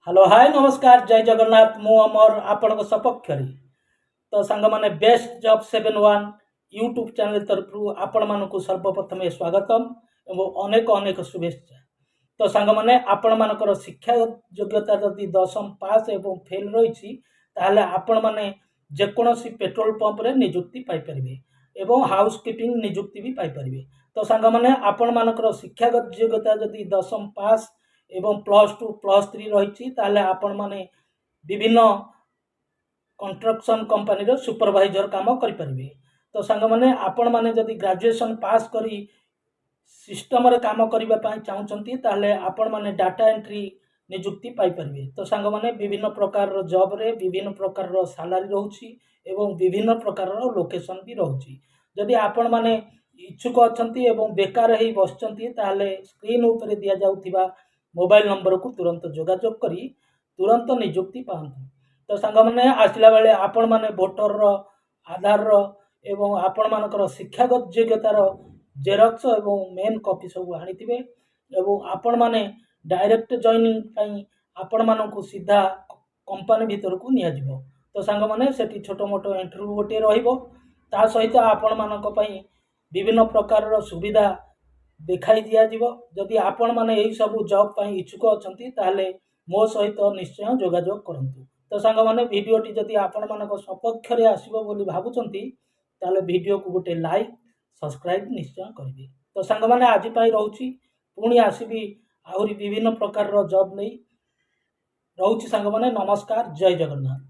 Hello hi नमस्कार जय जगन्नाथ मु अमर आपण सपक्ष तो सांग माने बेस्ट जॉब 71 यूट्यूब चैनल तरफ आपण मानक सर्वप्रथम स्वागतम एवं अनेक अनेक शुभेच्छा। तो सांग माने आपण मानकर शिक्षा योग्यता जदि दशम पास एवं फेल रही ताहले आपण माने जेकोसी पेट्रोल पंप रे नियुक्ति पाई परिबे एवं हाउस कीपिंग नियुक्ति भी पाई परिबे। तो सांग माने आपण मानकर शिक्षा योग्यता जदि दशम पास एवं +2 +3 रही ताहले आपण माने विभिन्न कंस्ट्रक्शन कंपनी रो सुपरवाइजर काम करि परिबे। तो सांग माने आपण माने जदि ग्रेजुएशन पास करी सिस्टम रे काम करिबा पई चाहुचंती ताहले आपण माने डाटा एंट्री नियुक्ति पाई परिबे। तो सांग माने विभिन्न प्रकार रो जॉब रे विभिन्न प्रकार रो सैलरी रहउची एवं विभिन्न प्रकार रो लोकेशन भी रहउची। जदि आपण माने इच्छुक अछंती एवं बेकार हेई बसचंती ताहले स्क्रीन ऊपर दिया जाउथिबा मोबाइल नंबर को तुरंत जोगाजोग करी तुरंत नियुक्ति पाते। तो सांग मैंने आसला बेले आपण मैंने भोटर आधार एवं आपण मानकर शिक्षागत योग्यतार जेरक्स एवं मेन कॉपी सब आनी एवं आपण मैंने डायरेक्ट जॉइनिंग आपण मानक सीधा कंपनी भीतर को निया जिवो। तो सांग मैंने सेठी छोटो मोटो इंटरव्यू गोटे रहिबो ता सहित आपण मानक पई विभिन्न प्रकार सुविधा देखाई दिया जीवो। जदि आपण माने एही सब जॉब पई इच्छुक अछंती ताहले मो सहित निश्चय जोगाजोग करंतु। तो सांग माने वीडियोटी जदि आपण मानक सपक्ष रे आसीबो बोली भाबुचंती ताहले वीडियो को गोटे लाइक सब्सक्राइब निश्चय करिवे। तो सांग माने आज पई रहउची पुणी आसीबी आहुरी विभिन्न प्रकार रो जॉब नै रहउची। सांग माने नमस्कार जय जगन्नाथ।